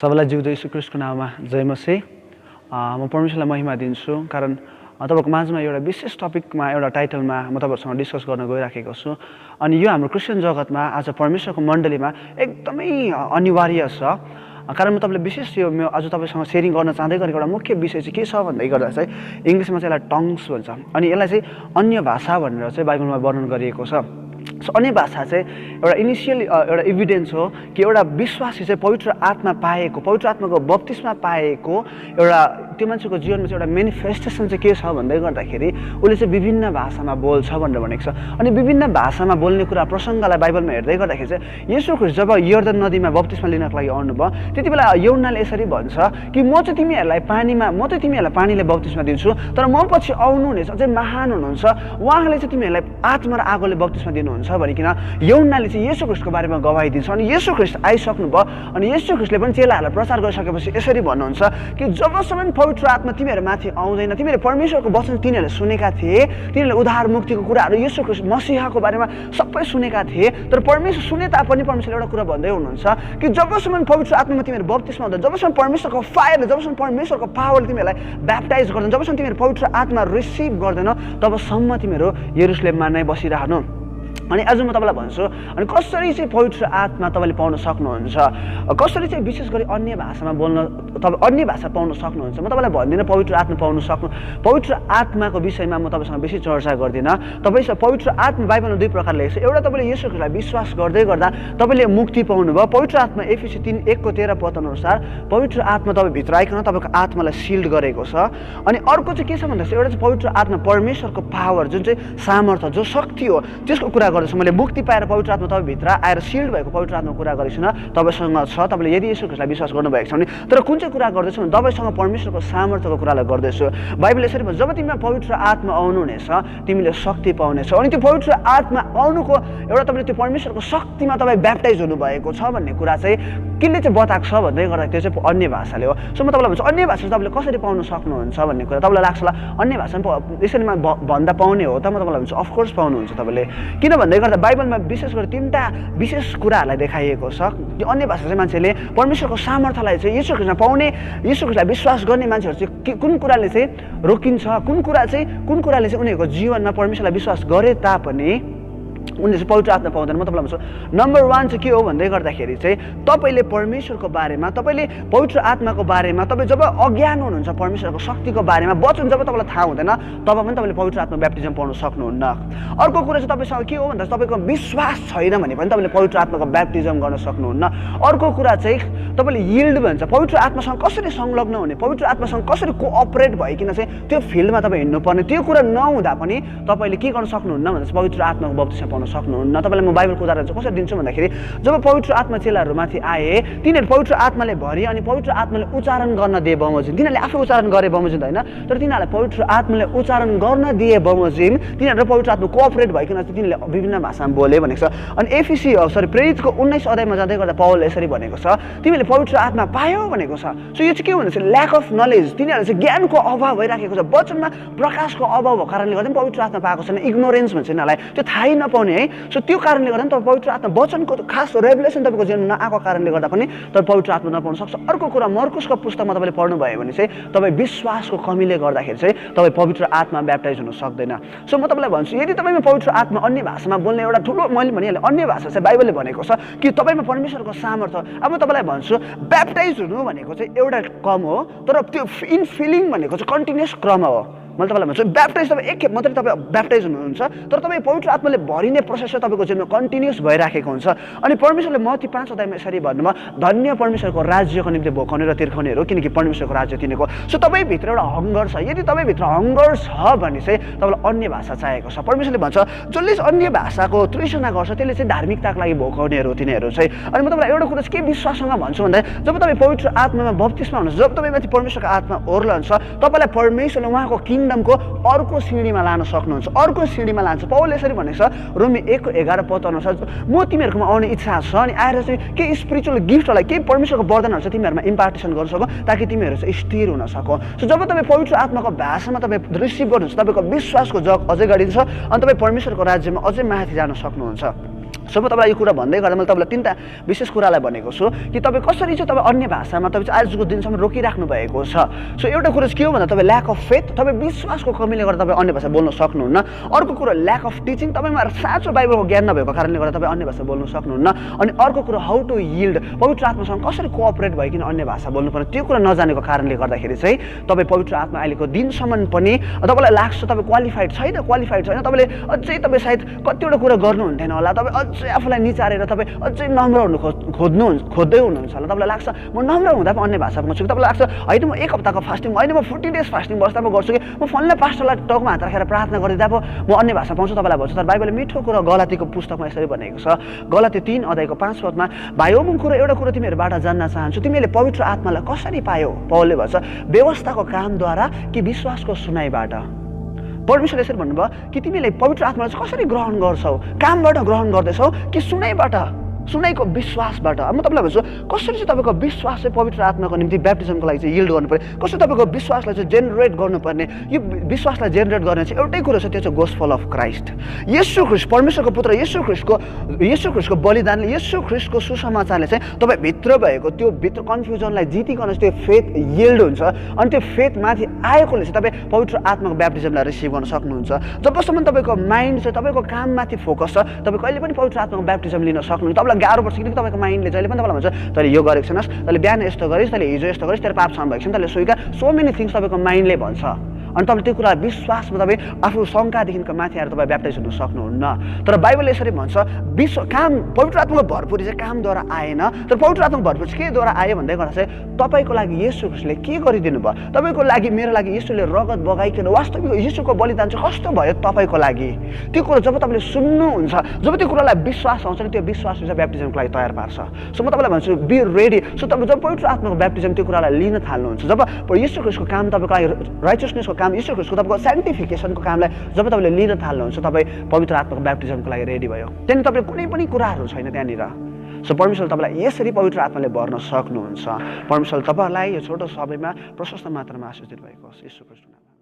सबैलाई जिउँदो येशू ख्रीष्टको नाममा जय मसीह। म परमेश्वरलाई महिमा दिन्छु कारण तपाईको माझमा एउटा विशेष टपिकमा एउटा टाइटलमा म तपाईहरुसँग डिस्कस गर्न गइराखेको छु। अनि यो हाम्रो क्रिस्चियन जगतमा आज परमेश्वरको मण्डलीमा एकदमै अनिवार्य छ। कारण म तपाईलाई विशेष यो आज तपाईसँग शेयरिङ गर्न चाहँदै गरेको एउटा मुख्य विषय चाहिँ के छ भन्दै गर्दा चाहिँ इंग्लिशमा चाहिँ यसलाई टङ्ग्स भन्छ। अनि यसलाई चाहिँ अन्य भाषा भनेर चाहिँ बाइबलमा वर्णन गरिएको छ। अन्य भाषा चाहिँ एउटा इनिसियल एउटा इभिडेन्स हो कि एउटा विश्वासी चाहिँ पवित्र आत्मा पाएको, पवित्र आत्माको बप्तिस्मा पाएको एउटा त्यो मान्छेको जीवनमा चाहिँ एउटा मेनिफेस्टेसन चाहिँ के छ भन्दै गर्दाखेरि उसले चाहिँ विभिन्न भाषामा बोल्छ भनेर भनेको छ। अनि विभिन्न भाषामा बोल्ने कुरा प्रसङ्गलाई बाइबलमा हेर्दै गर्दाखेरि चाहिँ येशू ख्रीष्ट जब यर्दन नदीमा बप्तिस्मा लिनको लागि आउनुभयो त्यति बेला यूहन्नाले यसरी भन्छ कि म चाहिँ तिमीहरूलाई पानीले बप्तिस्मा दिन्छु, तर म पछि आउनु हुनेछ अझै महान हुनुहुन्छ, उहाँले चाहिँ तिमीहरूलाई आत्मा र आगोले बप्तिस्मा दिनुहुन्छ भनिकन यूहन्नाले चाहिँ येशू ख्रीष्टको बारेमा गवाही दिन्छ। अनि येशू ख्रीष्ट आइसक्नु भयो अनि येशू ख्रीष्टले पनि चेलाहरूलाई प्रचार गरिसकेपछि यसरी भन्नुहुन्छ कि जबसम्म पवित्र आत्मा तिमीहरूमाथि आउँदैन, तिमीहरूले परमेश्वरको वचन तिनीहरूले सुनेका थिए, तिनीहरूले उद्धार मुक्तिको कुराहरू येशू ख्रीष्ट मसीहाको बारेमा सबै सुनेका थिए, तर परमेश्वर सुने तापनि परमेश्वरले एउटा कुरा भन्दै हुनुहुन्छ कि जबसम्म पवित्र आत्मामा तिमीहरू बप्तिस्मा हुँदैन, जबसम्म परमेश्वरको फायरले, जबसम्म परमेश्वरको पावरले तिमीहरूलाई ब्याप्टाइज गर्दैन, जबसम्म तिमीहरू पवित्र आत्मा रिसिभ गर्दैन तबसम्म तिमीहरू यरुशलेममा नै बसिरहनु। अनि आज म तपाईलाई भन्छु अनि कसरी चाहिँ पवित्र आत्मा तपाईले पाउन सक्नुहुन्छ, कसरी चाहिँ विशेष गरी अन्य भाषामा बोल्न तपाईँ अन्य भाषा पाउन सक्नुहुन्छ। म तपाईलाई भन्दिनँ पवित्र आत्मा पाउन सक्नु, पवित्र आत्माको विषयमा म तपाईसँग बेसी चर्चा गर्दिनँ। तपाईसँग पवित्र आत्मा बाइबलमा दुई प्रकारले लेखेको छ। एउटा तपाईँले येशू ख्रीष्टलाई विश्वास गर्दै गर्दा तपाईँले मुक्ति पाउनुभयो। पवित्र आत्मा एफिसी 3:1-13 पद अनुसार पवित्र आत्मा तपाईँ भित्र आइकन तपाईँको आत्मालाई सिल्ड गरेको छ। अनि अर्को चाहिँ के छ भन्दाखेरि एउटा चाहिँ पवित्र आत्मा परमेश्वरको पावर जुन चाहिँ सामर्थ्य जो शक्ति हो त्यसको कुरा गर्दैछु। मैले मुक्ति पाएर पवित्र आत्मा तपाईँ भित्र आएर सिल्ड भएको पवित्र आत्माको कुरा गरेको छुइनँ, तपाईँसँग छ। तपाईँले यदि येशू ख्रीष्टलाई विश्वास गर्नुभएको छ भने, तर कुन चाहिँ कुरा गर्दैछु भने तपाईँसँग परमेश्वरको सामर्थ्यको कुरालाई गर्दैछु। बाइबलले यसरी भन्छ जब तिमीमा पवित्र आत्मा आउनुहुनेछ तिमीले शक्ति पाउनेछौ। अनि त्यो पवित्र आत्मा आउनुको एउटा तपाईँले त्यो परमेश्वरको शक्तिमा तपाईँ ब्याप्टाइज हुनुभएको छ भन्ने कुरा चाहिँ किनले चाहिँ बताएको छ भन्दै गर्दा त्यो चाहिँ अन्य भाषाले हो। सो म तपाईँलाई भन्छु अन्य भाषा तपाईँले कसरी पाउन सक्नुहुन्छ भन्ने कुरा तपाईँलाई लाग्छ होला अन्य भाषामा यसरीमा भन्दा पाउने हो त। म तपाईँलाई भन्छु अफकोर्स पाउनुहुन्छ तपाईँले, किन भन्दै गर्दा बाइबलमा विशेष गरी 3टा विशेष कुराहरूलाई देखाइएको छ कि अन्य भाषा चाहिँ मान्छेले परमेश्वरको सामर्थ्यलाई चाहिँ येशू ख्रीष्टमा पाउने, येशू ख्रीष्टलाई विश्वास गर्ने मान्छेहरू चाहिँ कुन कुराले चाहिँ रोकिन्छ, कुन कुराले चाहिँ उनीहरूको जीवनमा परमेश्वरलाई विश्वास गरे तापनि उनीहरूले चाहिँ पवित्र आत्मा पाउँदैन। म तपाईँलाई भन्छु नम्बर 1 चाहिँ के हो भन्दै गर्दाखेरि चाहिँ तपाईँले परमेश्वरको बारेमा, तपाईँले पवित्र आत्माको बारेमा तपाईँ जब अज्ञान हुनुहुन्छ परमेश्वरको शक्तिको बारेमा, वचन जब तपाईँलाई थाहा हुँदैन तब पनि तपाईँले पवित्र आत्मा ब्याप्टिजम पाउन सक्नुहुन्न। अर्को कुरा चाहिँ तपाईँसँग के हो भन्दा तपाईँको विश्वास छैन भने पनि तपाईँले पवित्र आत्माको ब्याप्टिजम गर्न सक्नुहुन्न। अर्को कुरा चाहिँ तपाईँले यिल्ड भन्छ, पवित्र आत्मासँग कसरी संलग्न हुने, पवित्र आत्मासँग कसरी कोअपरेट भइकन चाहिँ त्यो फिल्डमा तपाईँ हिँड्नुपर्ने, त्यो कुरा नहुँदा पनि तपाईँले के गर्न सक्नुहुन्न भन्दा चाहिँ पवित्र आत्माको बप्तिस्मा पाउन सक्नुहुन्न। तपाईँलाई म बाइबलको उदाहरण चाहिँ कसरी दिन्छु भन्दाखेरि जब पवित्र आत्मा चेलाहरूमाथि आए तिनीहरू पवित्र आत्माले भरि अनि पवित्र आत्माले उच्चारण गर्न दिए बमोजिम, तिनीहरूले आफै उच्चारण गरे बमोजिम होइन, तर तिनीहरूलाई पवित्र आत्माले उच्चारण गर्न दिए बमोजिम तिनीहरू पवित्र आत्मा कोअपरेट भइकन तिनीहरूले विभिन्न भाषामा बोले भनेको छ। अनि प्रेरितको 19 अध्यायमा जाँदै गर्दा पौलले यसरी भनेको छ तिमीले पवित्र आत्मा पायौ भनेको छ। सो यो चाहिँ के भन्दैछ ल्याक अफ नलेज, तिनीहरू चाहिँ ज्ञानको अभाव भइराखेको छ, वचनमा प्रकाशको अभाव भएको कारणले गर्दा पवित्र आत्मा पाएको छैन, इग्नोरेन्स भन्छ यिनीहरूलाई, त्यो थाहै नपाउने है। सो त्यो कारणले गर्दा तपाईँ पवित्र आत्मा वचनको खास रेभलेसन तपाईँको जीवनमा नआएको कारणले गर्दा पनि तपाईँ पवित्र आत्मा नपाउन सक्छ। अर्को कुरा मर्कुसको पुस्तकमा तपाईँले पढ्नुभयो भने चाहिँ तपाईँ विश्वासको कमीले गर्दाखेरि चाहिँ तपाईँ पवित्र आत्मा ब्याप्टाइज हुन सक्दैन। सो म तपाईँलाई भन्छु यदि तपाईँमा पवित्र आत्मा अन्य भाषामा बोल्ने एउटा ठुलो मैले भनिहालेँ अन्य भाषा चाहिँ बाइबलले भनेको छ कि तपाईँमा परमेश्वरको सामर्थ्य। अब म तपाईँलाई भन्छु ब्याप्टाइज हुनु भनेको चाहिँ एउटा कम हो, तर त्यो इन फिलिङ भनेको चाहिँ कन्टिन्युस क्रम हो। मैले तपाईँलाई भन्छु ब्याप्टाइज तपाईँ एकखेप मात्रै तपाईँ ब्याप्टाइज हुनुहुन्छ, तर तपाईँ पवित्र आत्माले भरिने प्रोसेस चाहिँ तपाईँको जीवनमा कन्टिन्युस भइराखेको हुन्छ। अनि परमेश्वरले मत्ती 5 अध्यायमा यसरी भन्नुभयो धन्य परमेश्वरको राज्यको निम्ति भोकाउने र तिर्खाउनेहरू किनकि परमेश्वरको राज्य तिनीको। सो तपाईँभित्र एउटा हङ्गर छ, यदि तपाईँभित्र हङ्गर छ भने चाहिँ तपाईँलाई अन्य भाषा चाहिएको छ। परमेश्वरले भन्छ जसले अन्य भाषाको तृष्णा गर्छ त्यसले चाहिँ धार्मिकताको लागि भोकाउनेहरू तिनीहरू चाहिँ। अनि म तपाईँलाई एउटा कुरा चाहिँ के विश्वाससँग भन्छु भन्दा जब तपाईँ पवित्र आत्मामा बप्तिस्मा हुनुहुन्छ, जब तपाईँमाथि परमेश्वरको आत्मा ओर्लन्छ तपाईँलाई परमेश्वरले उहाँको किङडमको अर्को सिँढीमा लान सक्नुहुन्छ, अर्को सिँढीमा लान्छ। पौलले यसरी भनेको छ रोमी 1:11 पद अनुसार म तिमीहरूकोमा आउने इच्छा छ अनि आएर चाहिँ केही स्पिरिचुअल गिफ्टहरूलाई केही परमेश्वरको वरदानहरू चाहिँ तिमीहरूमा इम्पार्टेसन गर्न सकौँ ताकि तिमीहरू चाहिँ स्थिर हुन सकौ। सो जब तपाईँ पवित्र आत्माको भाषामा तपाईँ रिसिभ गर्नुहुन्छ तपाईँको विश्वासको जग अझै गाडिन्छ अनि तपाईँ परमेश्वरको राज्यमा अझै माथि जान सक्नुहुन्छ। सो म तपाईँलाई यो कुरा भन्दै गर्दा मैले तपाईँलाई 3टा विशेष कुरालाई भनेको छु कि तपाईँ कसरी चाहिँ तपाईँ अन्य भाषामा तपाईँ चाहिँ आजको दिनसम्म रोकिराख्नु भएको छ। सो एउटा कुरा चाहिँ के हो भन्दा तपाईँ ल्याक अफ फेथ, तपाईँ विश्वासको कमीले गर्दा तपाईँ अन्य भाषा बोल्न सक्नुहुन्न। अर्को कुरा ल्याक अफ टिचिङ, तपाईँमा साँचो बाइबलको ज्ञान नभएको कारणले गर्दा तपाईँ अन्य भाषा बोल्न सक्नुहुन्न। अनि अर्को कुरा हाउ टु यिल्ड, पवित्र आत्मासँग कसरी कोअपरेट भइकन अन्य भाषा बोल्नुपर्ने त्यो कुरा नजानेको कारणले गर्दाखेरि चाहिँ तपाईँ पवित्र आत्मा अहिलेको दिनसम्म पनि तपाईँलाई लाग्छ तपाईँ क्वालिफाइड छैन, तपाईँले अझै तपाईँ सायद कतिवटा कुरा गर्नुहुन्थेन होला, तपाईँ अझै आफूलाई निचारेर तपाईँ अझै नम्र हुनु खोज्दै हुनुहुन्छ होला। तपाईँलाई लाग्छ म नम्र हुँदा पनि अन्य भाषा बोल्छु कि, तपाईँलाई लाग्छ होइन म 1 हप्ताको फास्टिङ, होइन म 40 डेज फास्टिङ बस्दा म गर्छु कि, म फल्ने पास्टरलाई टाउकोमा हात राखेर प्रार्थना गरिदिँदा पो म अन्य भाषा पाउँछु तपाईँलाई भन्छु। तर बाइबलले मिठो कुरा गलातीको पुस्तकमा यसरी भनेको छ, गलाती 3 अध्यायको 5 पदमा, भाइ म कुरा एउटा कुरा तिमीहरूबाट जान्न चाहन्छु, तिमीले पवित्र आत्मालाई कसरी पायौ? पौलले भन्छ व्यवस्थाको कामद्वारा कि विश्वासको सुनाइबाट। परमेश्वरले यसरी भन्नुभयो कि तिमीले पवित्र आत्मालाई चाहिँ कसरी ग्रहण गर्छौ? कामबाट ग्रहण गर्दैछौ कि सुनाइबाट? सुनाइको विश्वासबाट। म तपाईँलाई भन्छु कसरी चाहिँ तपाईँको विश्वास चाहिँ पवित्र आत्माको निम्ति ब्याप्टिजमको लागि चाहिँ यिल्ड गर्नुपर्ने, कसरी तपाईँको विश्वासलाई चाहिँ जेनेरेट गर्नुपर्ने, यो विश्वासलाई जेनेरेट गर्ने चाहिँ एउटै कुरो छ, त्यो चाहिँ गोस्पल अफ क्राइस्ट। येशू ख्रीष्ट परमेश्वरको पुत्र येशू ख्रीष्टको बलिदानले, येशू ख्रीष्टको सुसमाचारले चाहिँ तपाईँ भित्र भएको त्यो भित्र कन्फ्युजनलाई जितिकन त्यो फेथ यिल्ड हुन्छ। अनि त्यो फेथ माथि आएकोले चाहिँ तपाईँ पवित्र आत्माको ब्याप्टिजमलाई रिसिभ गर्न सक्नुहुन्छ। जबसम्म तपाईँको माइन्ड चाहिँ तपाईँको काममाथि फोकस छ, तपाईँ कहिले पनि पवित्र आत्माको ब्याप्टिजम लिन सक्नुहुन्छ। तपाईँलाई गाह्रो पर्छ किनकि तपाईँको माइन्डले जहिले पनि तपाईँलाई भन्छ तैँले यो गरेको छैनस्, तैँले बिहान यस्तो गरिस्, तैँले हिजो यस्तो गरिस्, तेरो पाप क्षमा भएको छैन, तैँले स्वीकार, सो मेनी थिङ्स तपाईँको माइन्डले भन्छ। अनि तपाईँले त्यो कुरा विश्वासमा तपाईँ आफू शङ्कादेखिको माथि आएर तपाईँ ब्याप्टाइज हुन सक्नुहुन्न। तर बाइबलले यसरी भन्छ काम पवित्र आत्माको भरपुरी चाहिँ कामद्वारा आएन, तर पवित्र आत्माको भरपुरी चाहिँ केद्वारा आयो भन्दै गर्दा चाहिँ तपाईँको लागि येशू ख्रीष्टले के गरिदिनु भयो? तपाईँको लागि, मेरो लागि येशूले रगत बगाइकन वास्तविक येशूको बलिदान चाहिँ कस्तो भयो तपाईँको लागि? त्यो कुरा जब तपाईँले सुन्नुहुन्छ, जब त्यो कुरालाई विश्वास आउँछ नि, त्यो विश्वासले चाहिँ ब्याप्टिजमको लागि तयार पार्छ। सो म तपाईँलाई भन्छु बी रेडी। सो तपाईँ जब पवित्र आत्माको ब्याप्टिजम त्यो कुरालाई लिन थाल्नुहुन्छ, जब येशू ख्रीष्टको काम तपाईँको लागि राइचियसनेसको काम, येशू ख्रीष्टको तपाईँको साइन्टिफिकेसनको कामलाई जब तपाईँले लिन थाल्नुहुन्छ, तपाईँ पवित्र आत्माको ब्याप्टिजमको लागि रेडी भयो। त्यहाँदेखि तपाईँले कुनै पनि कुराहरू छैन त्यहाँनिर। सो परमेश्वरले तपाईँलाई यसरी पवित्र आत्माले भर्न सक्नुहुन्छ। परमेश्वरले तपाईँहरूलाई यो छोटो समयमा प्रशस्त मात्रामा आशीष दिनुभएको होस्। येशू ख्रीष्टको नाममा।